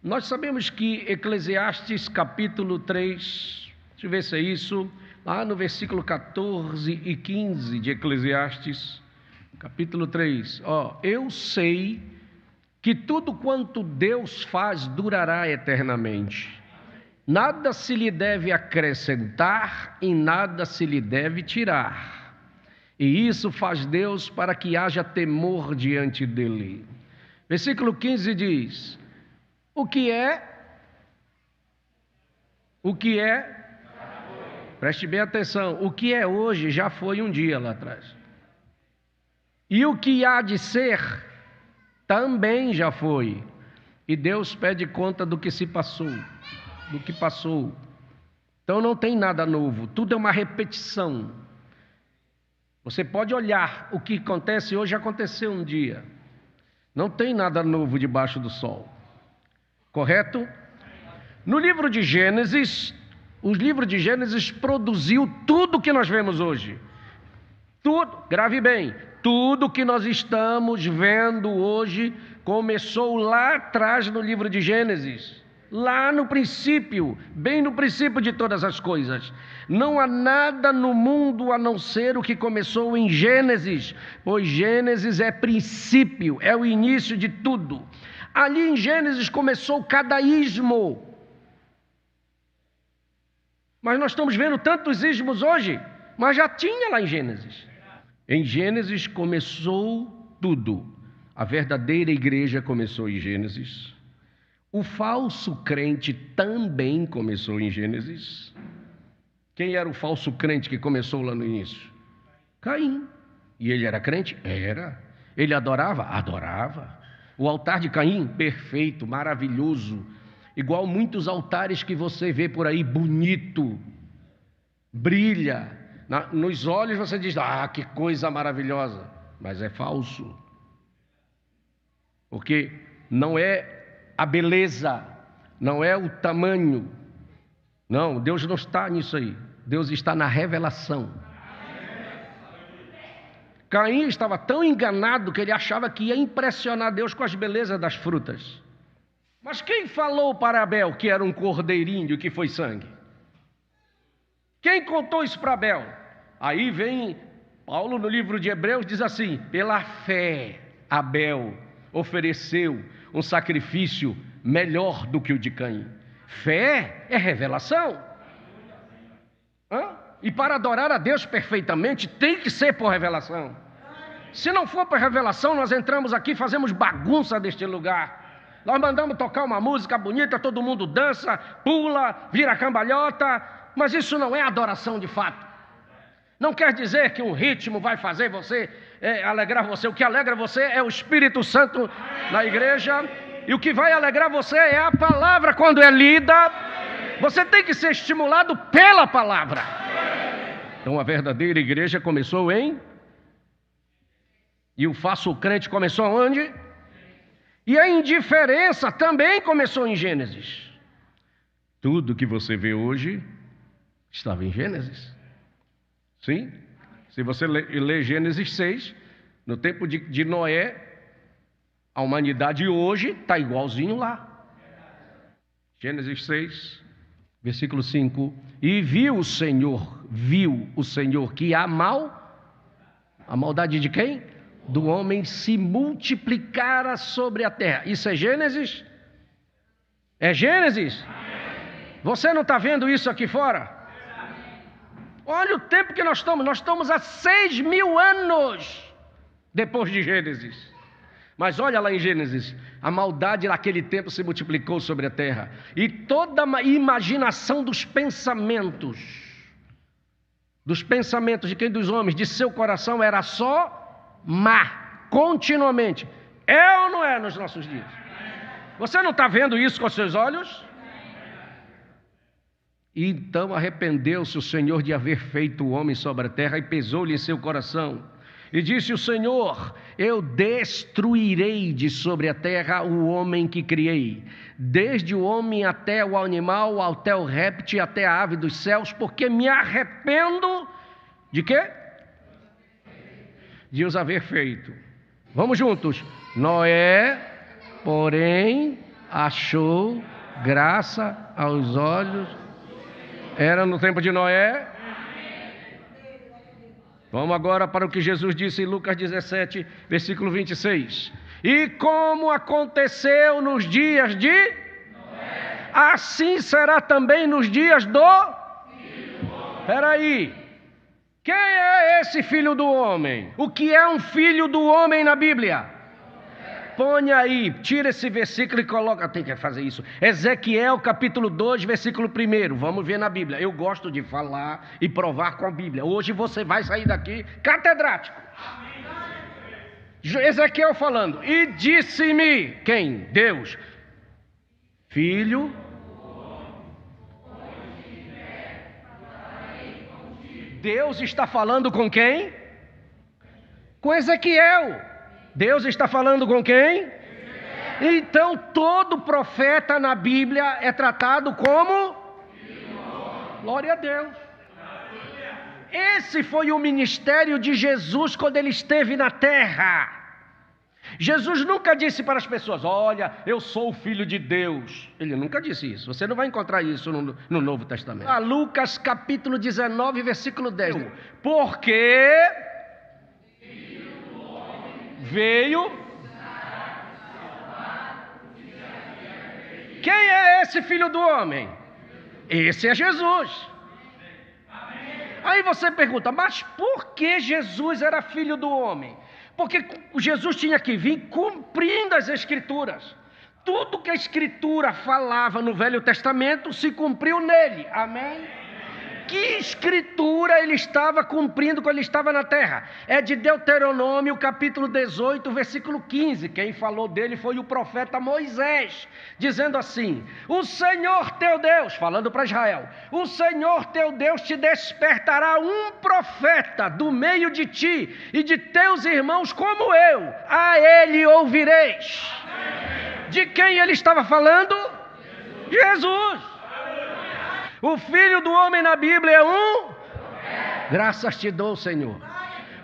Nós sabemos que Eclesiastes capítulo 3, deixa eu ver se é isso, lá no versículo 14 e 15 de Eclesiastes, capítulo 3, eu sei que tudo quanto Deus faz durará eternamente. Nada se lhe deve acrescentar e nada se lhe deve tirar. E isso faz Deus para que haja temor diante dele. Versículo 15 diz: O que é? Preste bem atenção, o que é hoje já foi um dia lá atrás. E o que há de ser também já foi. E Deus pede conta do que se passou, do que passou. Então não tem nada novo, tudo é uma repetição. Você pode olhar, o que acontece hoje aconteceu um dia. Não tem nada novo debaixo do sol. Correto? No livro de Gênesis, o livro de Gênesis produziu tudo que nós vemos hoje. Tudo, grave bem, tudo que nós estamos vendo hoje começou lá atrás no livro de Gênesis. Lá no princípio, bem no princípio de todas as coisas. Não há nada no mundo a não ser o que começou em Gênesis, pois Gênesis é princípio, é o início de tudo. Ali em Gênesis começou cada ismo. Mas nós estamos vendo tantos ismos hoje, mas já tinha lá em Gênesis. Em Gênesis começou tudo. A verdadeira igreja começou em Gênesis. O falso crente também começou em Gênesis. Quem era o falso crente que começou lá no início? Caim. E ele era crente? Era. Ele adorava? Adorava. O altar de Caim, perfeito, maravilhoso. Igual muitos altares que você vê por aí, bonito, brilha. Nos olhos você diz, que coisa maravilhosa. Mas é falso. Porque não é a beleza, não é o tamanho. Não, Deus não está nisso aí. Deus está na revelação. Caim estava tão enganado que ele achava que ia impressionar Deus com as belezas das frutas. Mas quem falou para Abel que era um cordeirinho que foi sangue? Quem contou isso para Abel? Aí vem Paulo no livro de Hebreus, diz assim: pela fé Abel ofereceu um sacrifício melhor do que o de Caim. Fé é revelação. E para adorar a Deus perfeitamente tem que ser por revelação. Se não for por revelação, nós entramos aqui e fazemos bagunça deste lugar. Nós mandamos tocar uma música bonita, todo mundo dança, pula, vira cambalhota, mas isso não é adoração de fato. Não quer dizer que um ritmo vai fazer você alegrar você. O que alegra você é o Espírito Santo na igreja. E o que vai alegrar você é a palavra quando é lida. Você tem que ser estimulado pela palavra. Então a verdadeira igreja começou e o falso crente começou onde? E a indiferença também começou em Gênesis. Tudo que você vê hoje estava em Gênesis. Sim? Se você ler Gênesis 6, no tempo de Noé, a humanidade hoje está igualzinho lá. Gênesis 6, versículo 5. E viu o Senhor que a maldade de quem? Do homem se multiplicara sobre a terra. Isso é Gênesis? É Gênesis? Você não está vendo isso aqui fora? Olha o tempo que nós estamos há 6.000 anos depois de Gênesis. Mas olha lá em Gênesis, a maldade naquele tempo se multiplicou sobre a terra. E toda a imaginação dos pensamentos de quem? Dos homens, de seu coração era só má, continuamente. É ou não é nos nossos dias? Você não está vendo isso com os seus olhos? E então arrependeu-se o Senhor de haver feito o homem sobre a terra e pesou-lhe em seu coração. E disse o Senhor: eu destruirei de sobre a terra o homem que criei, desde o homem até o animal, até o réptil, até a ave dos céus, porque me arrependo de quê? De os haver feito. Vamos juntos. Noé, porém, achou graça aos olhos. Era no tempo de Noé? Vamos agora para o que Jesus disse em Lucas 17, versículo 26. E como aconteceu nos dias de Noé, assim será também nos dias do... Espera aí. Quem é esse filho do homem? O que é um filho do homem na Bíblia? Põe aí, tira esse versículo e coloca, tem que fazer isso. Ezequiel capítulo 2, versículo 1. Vamos ver na Bíblia. Eu gosto de falar e provar com a Bíblia. Hoje você vai sair daqui catedrático. Ezequiel falando, e disse-me, quem? Deus, filho, Deus está falando com quem? Com Ezequiel. Deus está falando com quem? Então todo profeta na Bíblia é tratado como? Glória a Deus. Esse foi o ministério de Jesus quando ele esteve na terra. Jesus nunca disse para as pessoas, olha, eu sou o filho de Deus. Ele nunca disse isso. Você não vai encontrar isso no Novo Testamento. Lucas capítulo 19, versículo 10. Porque veio... Quem é esse filho do homem? Esse é Jesus. Aí você pergunta, mas por que Jesus era filho do homem? Porque Jesus tinha que vir cumprindo as Escrituras. Tudo que a Escritura falava no Velho Testamento se cumpriu nele. Amém? Que Escritura ele estava cumprindo quando ele estava na terra? É de Deuteronômio capítulo 18, versículo 15. Quem falou dele foi o profeta Moisés, dizendo assim, o Senhor teu Deus, falando para Israel, o Senhor teu Deus te despertará um profeta do meio de ti e de teus irmãos como eu, a ele ouvireis. De quem ele estava falando? Jesus. O Filho do Homem na Bíblia é um? Graças te dou, Senhor.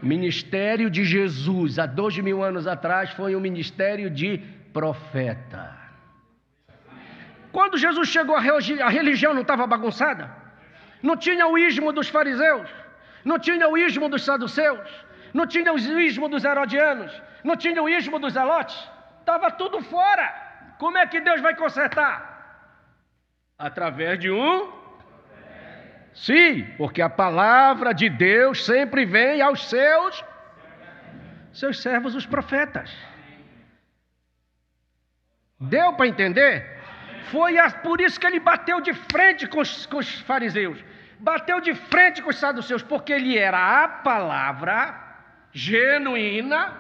O ministério de Jesus, há 2000 anos atrás, foi um ministério de profeta. Quando Jesus chegou, a religião não estava bagunçada? Não tinha o ismo dos fariseus? Não tinha o ismo dos saduceus? Não tinha o ismo dos herodianos? Não tinha o ismo dos zelotes? Estava tudo fora. Como é que Deus vai consertar? Através de um... Sim, porque a palavra de Deus sempre vem aos seus servos, os profetas. Deu para entender? Por isso que ele bateu de frente com os fariseus, bateu de frente com os saduceus, porque ele era a palavra genuína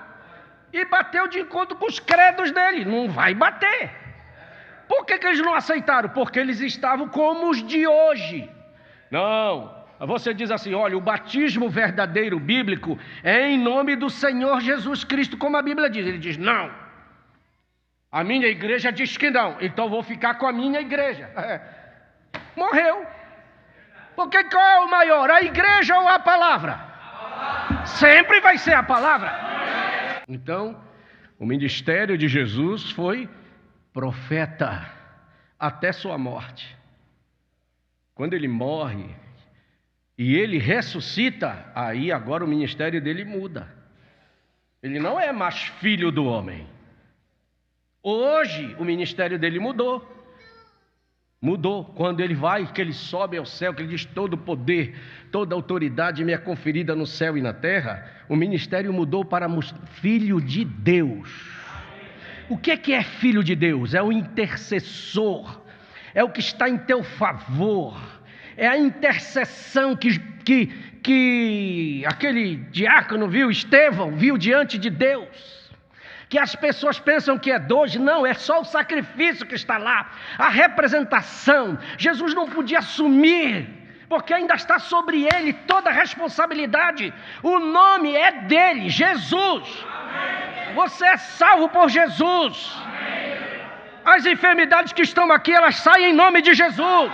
e bateu de encontro com os credos dele. Não vai bater. Por que eles não aceitaram? Porque eles estavam como os de hoje. Não, você diz assim, olha, o batismo verdadeiro bíblico é em nome do Senhor Jesus Cristo, como a Bíblia diz. Ele diz, não, a minha igreja diz que não, então vou ficar com a minha igreja. Morreu. Porque qual é o maior, a igreja ou a palavra? Sempre vai ser a palavra. Então, o ministério de Jesus foi profeta até sua morte. Quando ele morre e ele ressuscita, aí agora o ministério dele muda. Ele não é mais filho do homem. Hoje o ministério dele mudou. Mudou. Quando ele vai, que ele sobe ao céu, que ele diz todo poder, toda autoridade me é conferida no céu e na terra, o ministério mudou para filho de Deus. O que é filho de Deus? É o intercessor. É o que está em teu favor, é a intercessão que aquele diácono viu, Estevão, viu diante de Deus, que as pessoas pensam que é dois, não, é só o sacrifício que está lá, a representação. Jesus não podia assumir, porque ainda está sobre ele toda a responsabilidade, o nome é dele, Jesus. Você é salvo por Jesus. As enfermidades que estão aqui, elas saem em nome de Jesus.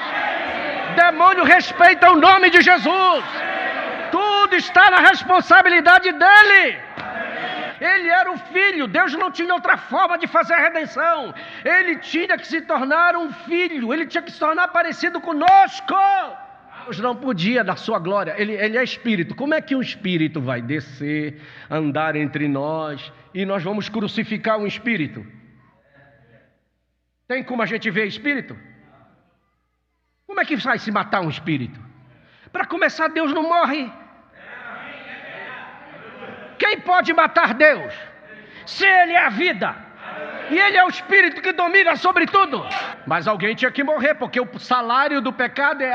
Demônio respeita o nome de Jesus. Tudo está na responsabilidade dele. Ele era o Filho. Deus não tinha outra forma de fazer a redenção. Ele tinha que se tornar um filho. Ele tinha que se tornar parecido conosco. Deus não podia dar sua glória. Ele é Espírito. Como é que um Espírito vai descer, andar entre nós e nós vamos crucificar um Espírito? Tem como a gente ver Espírito? Como é que vai se matar um Espírito? Para começar, Deus não morre. Quem pode matar Deus? Se Ele é a vida. E Ele é o Espírito que domina sobre tudo. Mas alguém tinha que morrer, porque o salário do pecado é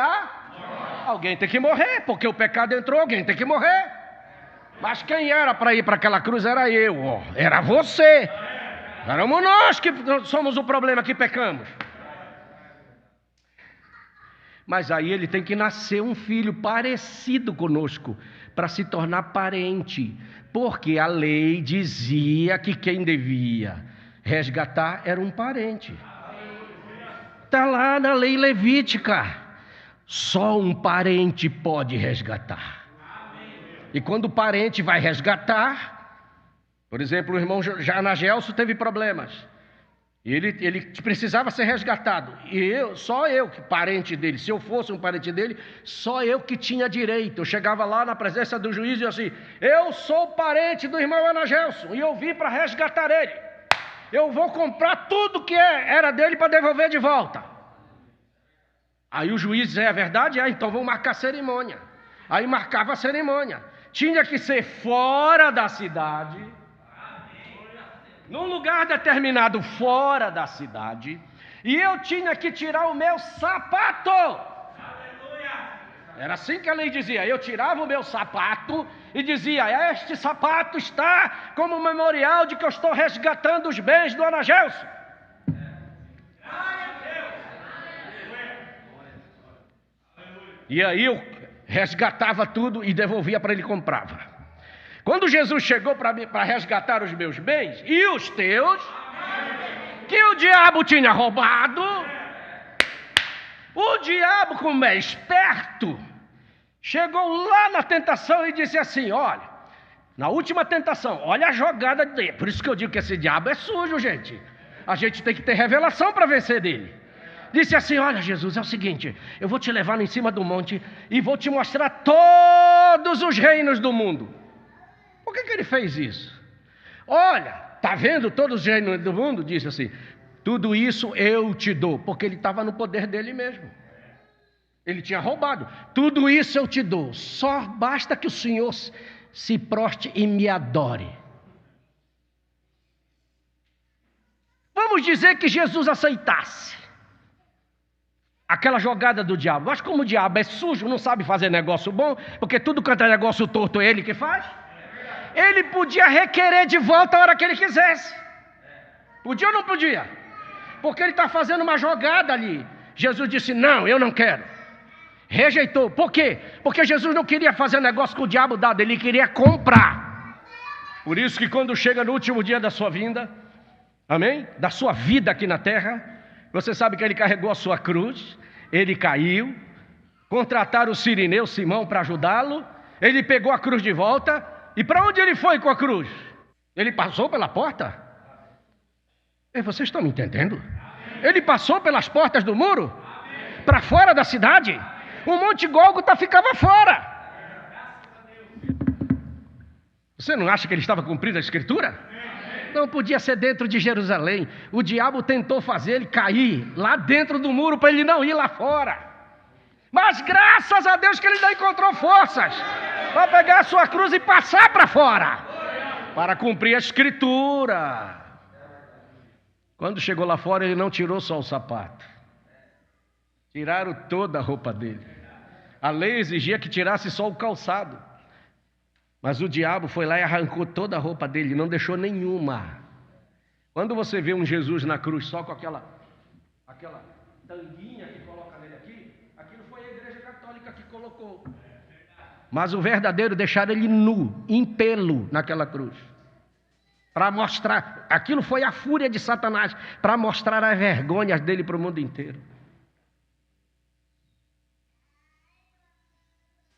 Alguém tem que morrer, porque o pecado entrou, alguém tem que morrer. Mas quem era para ir para aquela cruz era eu, era você. Éramos nós que somos o problema, que pecamos. Mas aí ele tem que nascer um filho parecido conosco, para se tornar parente. Porque a lei dizia que quem devia resgatar era um parente. Está lá na lei levítica. Só um parente pode resgatar. E quando o parente vai resgatar, por exemplo, o irmão Janagelso teve problemas. Ele precisava ser resgatado. E só eu, que parente dele, se eu fosse um parente dele, só eu que tinha direito. Eu chegava lá na presença do juiz e assim: eu sou parente do irmão Janagelso e eu vim para resgatar ele. Eu vou comprar tudo que era dele para devolver de volta. Aí o juiz dizia: é verdade? Então vamos marcar a cerimônia. Aí marcava a cerimônia. Tinha que ser fora da cidade, num lugar determinado fora da cidade, e eu tinha que tirar o meu sapato. Era assim que a lei dizia. Eu tirava o meu sapato e dizia: este sapato está como memorial de que eu estou resgatando os bens do Janagelso. E aí eu resgatava tudo e devolvia para ele, comprava. Quando Jesus chegou para resgatar os meus bens e os teus, que o diabo tinha roubado, o diabo, como é esperto, chegou lá na tentação e disse assim: olha, na última tentação, olha a jogada dele. Por isso que eu digo que esse diabo é sujo, gente. A gente tem que ter revelação para vencer dele. Disse assim: olha, Jesus, é o seguinte, eu vou te levar em cima do monte e vou te mostrar todos os reinos do mundo. Por que ele fez isso? Olha, está vendo todos os reinos do mundo? Disse assim: tudo isso eu te dou, porque ele estava no poder dele mesmo. Ele tinha roubado. Tudo isso eu te dou, só basta que o Senhor se proste e me adore. Vamos dizer que Jesus aceitasse aquela jogada do diabo. Mas como o diabo é sujo, não sabe fazer negócio bom, porque tudo quanto é negócio torto é ele que faz, ele podia requerer de volta a hora que ele quisesse. Podia ou não podia? Porque ele está fazendo uma jogada ali. Jesus disse: não, eu não quero. Rejeitou. Por quê? Porque Jesus não queria fazer negócio com o diabo dado, ele queria comprar. Por isso que quando chega no último dia da sua vinda, amém? Da sua vida aqui na terra, você sabe que ele carregou a sua cruz, ele caiu, contrataram o Cirineu, Simão, para ajudá-lo, ele pegou a cruz de volta, e para onde ele foi com a cruz? Ele passou pela porta? Vocês estão me entendendo? Ele passou pelas portas do muro, para fora da cidade. O Monte Gólgota ficava fora. Você não acha que ele estava cumprindo a Escritura? Não podia ser dentro de Jerusalém. O diabo tentou fazer ele cair lá dentro do muro para ele não ir lá fora. Mas graças a Deus que ele ainda encontrou forças para pegar a sua cruz e passar para fora, para cumprir a Escritura. Quando chegou lá fora, ele não tirou só o sapato. Tiraram toda a roupa dele. A lei exigia que tirasse só o calçado. Mas o diabo foi lá e arrancou toda a roupa dele, não deixou nenhuma. Quando você vê um Jesus na cruz só com aquela tanguinha que coloca nele aqui, aquilo foi a Igreja Católica que colocou. Mas o verdadeiro deixaram ele nu, em pelo, naquela cruz. Para mostrar, aquilo foi a fúria de Satanás, para mostrar as vergonhas dele para o mundo inteiro.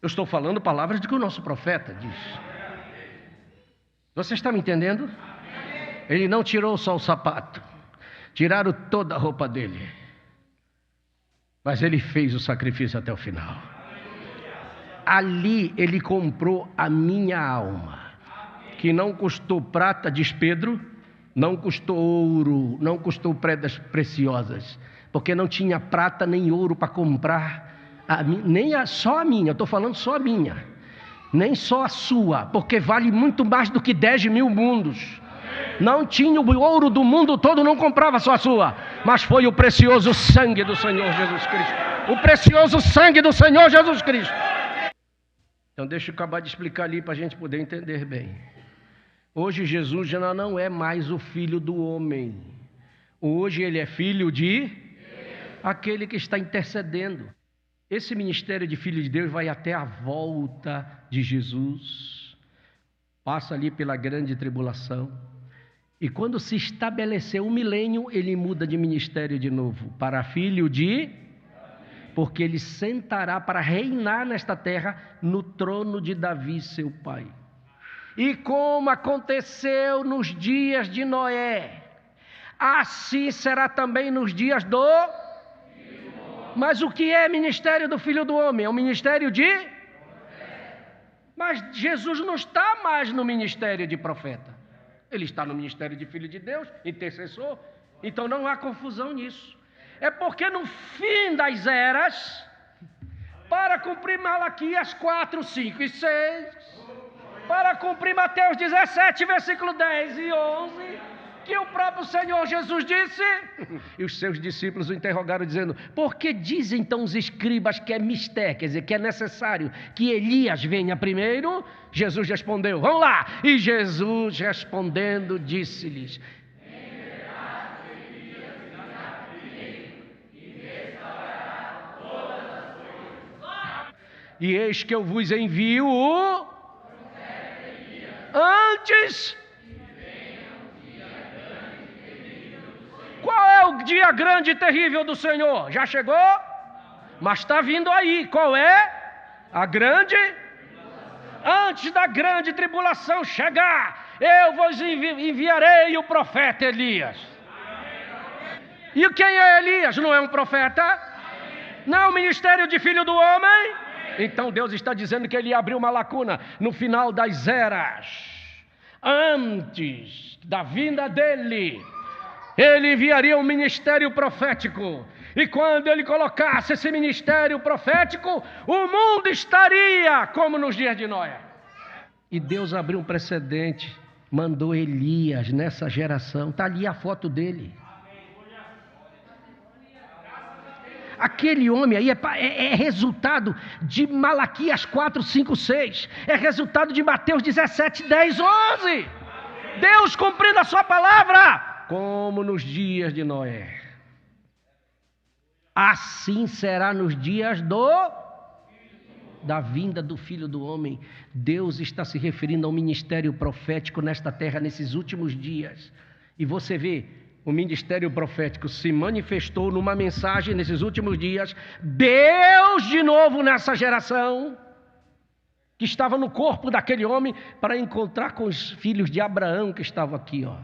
Eu estou falando palavras de que o nosso profeta diz. Você está me entendendo? Ele não tirou só o sapato, tiraram toda a roupa dele, mas ele fez o sacrifício até o final. Ali ele comprou a minha alma, que não custou prata, diz Pedro, não custou ouro, não custou pedras preciosas, porque não tinha prata nem ouro para comprar, só a minha, eu estou falando só a minha, nem só a sua, porque vale muito mais do que 10.000 mundos. Não tinha o ouro do mundo todo, não comprava só a sua, mas foi o precioso sangue do Senhor Jesus Cristo. O precioso sangue do Senhor Jesus Cristo. Então deixa eu acabar de explicar ali para a gente poder entender bem. Hoje Jesus já não é mais o filho do homem. Hoje ele é filho de aquele que está intercedendo. Esse ministério de filho de Deus vai até a volta de Jesus. Passa ali pela grande tribulação. E quando se estabeleceu o milênio, ele muda de ministério de novo para filho de... porque ele sentará para reinar nesta terra no trono de Davi, seu pai. E como aconteceu nos dias de Noé, assim será também nos dias do... Mas o que é ministério do Filho do Homem? É o ministério de... Mas Jesus não está mais no ministério de profeta. Ele está no ministério de Filho de Deus, intercessor. Então não há confusão nisso. É porque no fim das eras, para cumprir Malaquias 4, 5 e 6, para cumprir Mateus 17, versículo 10 e 11, que o próprio Senhor Jesus disse, e os seus discípulos o interrogaram dizendo, por que dizem então os escribas que é mistério, quer dizer, que é necessário que Elias venha primeiro? Jesus respondeu, vamos lá, e Jesus respondendo disse-lhes, e eis que eu vos envio antes. Qual é o dia grande e terrível do Senhor? Já chegou? Mas está vindo aí. Qual é? A grande? Antes da grande tribulação chegar, eu vos enviarei o profeta Elias. E quem é Elias? Não é um profeta? Não é o ministério de filho do homem? Então Deus está dizendo que ele abriu uma lacuna no final das eras. Antes da vinda dele, ele enviaria um ministério profético. E quando ele colocasse esse ministério profético, o mundo estaria como nos dias de Noé. E Deus abriu um precedente, mandou Elias nessa geração. Está ali a foto dele. Aquele homem aí é resultado de Malaquias 4, 5, 6. É resultado de Mateus 17, 10, 11. Deus cumprindo a sua palavra, como nos dias de Noé. Assim será nos dias da vinda do Filho do Homem. Deus está se referindo ao ministério profético nesta terra, nesses últimos dias. E você vê, o ministério profético se manifestou numa mensagem nesses últimos dias. Deus de novo nessa geração, que estava no corpo daquele homem, para encontrar com os filhos de Abraão que estavam aqui, ó.